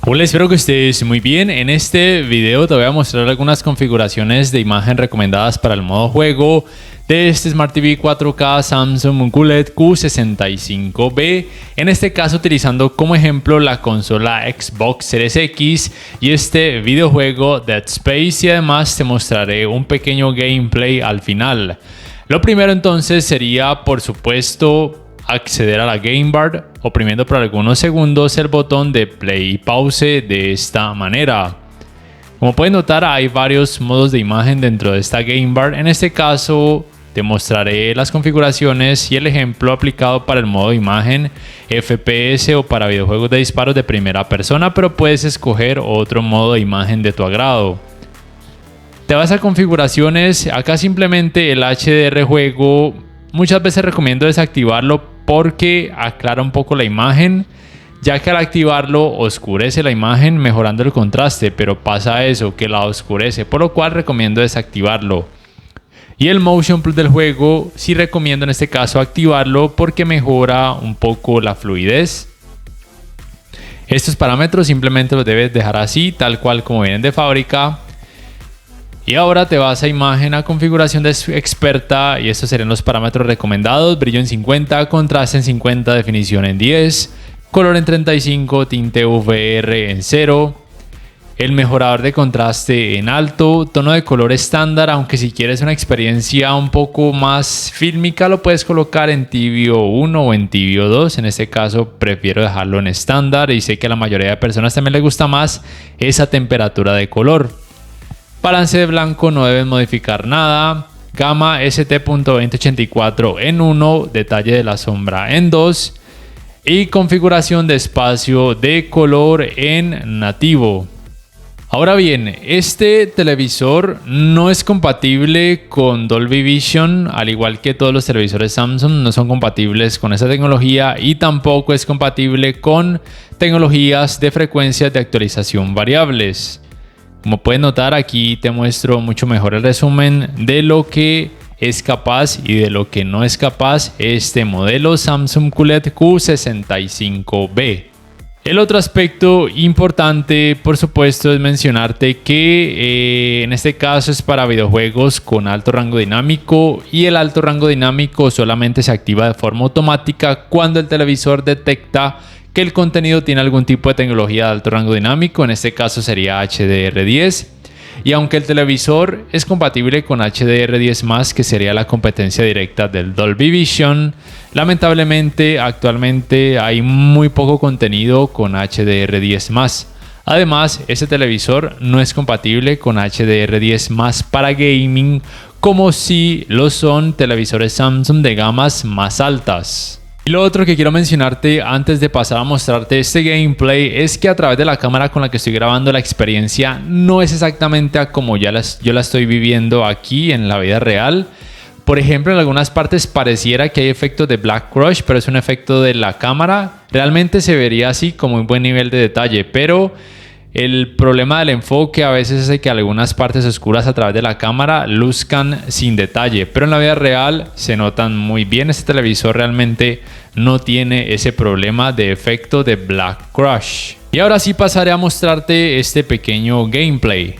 Hola, espero que estés muy bien. En este video te voy a mostrar algunas configuraciones de imagen recomendadas para el modo juego de este Smart TV 4K Samsung QLED Q65B. En este caso utilizando como ejemplo la consola Xbox Series X y este videojuego Dead Space, y además te mostraré un pequeño gameplay al final. Lo primero entonces sería, por supuesto, acceder a la Game Bar oprimiendo por algunos segundos el botón de play y pause de esta manera. Como pueden notar, hay varios modos de imagen dentro de esta Game Bar. En este caso te mostraré las configuraciones y el ejemplo aplicado para el modo de imagen FPS o para videojuegos de disparos de primera persona, pero puedes escoger otro modo de imagen de tu agrado. Te vas a configuraciones, acá simplemente el HDR juego muchas veces recomiendo desactivarlo porque aclara un poco la imagen, ya que al activarlo oscurece la imagen mejorando el contraste, pero pasa eso, que la oscurece, por lo cual recomiendo desactivarlo. Y el Motion Plus del juego sí recomiendo en este caso activarlo porque mejora un poco la fluidez. Estos parámetros simplemente los debes dejar así, tal cual como vienen de fábrica. Y ahora te vas a imagen, a configuración de experta, y estos serían los parámetros recomendados: brillo en 50, contraste en 50, definición en 10, color en 35, tinte VR en 0, el mejorador de contraste en alto, tono de color estándar, aunque si quieres una experiencia un poco más fílmica lo puedes colocar en tibio 1 o en tibio 2, en este caso prefiero dejarlo en estándar y sé que a la mayoría de personas también les gusta más esa temperatura de color. Balance de blanco no debes modificar nada. Gama ST.2084 en 1, detalle de la sombra en 2 y configuración de espacio de color en nativo. Ahora bien, este televisor no es compatible con Dolby Vision, al igual que todos los televisores Samsung no son compatibles con esa tecnología, y tampoco es compatible con tecnologías de frecuencias de actualización variables. Como pueden notar, aquí te muestro mucho mejor el resumen de lo que es capaz y de lo que no es capaz este modelo Samsung QLED Q65B. El otro aspecto importante, por supuesto, es mencionarte que en este caso es para videojuegos con alto rango dinámico, y el alto rango dinámico solamente se activa de forma automática cuando el televisor detecta que el contenido tiene algún tipo de tecnología de alto rango dinámico, en este caso sería HDR10, y aunque el televisor es compatible con HDR10+, que sería la competencia directa del Dolby Vision, lamentablemente actualmente hay muy poco contenido con HDR10+. Además, este televisor no es compatible con HDR10+ para gaming, como si lo son televisores Samsung de gamas más altas. Y lo otro que quiero mencionarte antes de pasar a mostrarte este gameplay es que a través de la cámara con la que estoy grabando, la experiencia no es exactamente como yo la estoy viviendo aquí en la vida real. Por ejemplo, en algunas partes pareciera que hay efectos de Black Crush, pero es un efecto de la cámara. Realmente se vería así como un buen nivel de detalle, pero el problema del enfoque a veces hace que algunas partes oscuras a través de la cámara luzcan sin detalle, pero en la vida real se notan muy bien. Este televisor realmente no tiene ese problema de efecto de Black Crush. Y ahora sí pasaré a mostrarte este pequeño gameplay.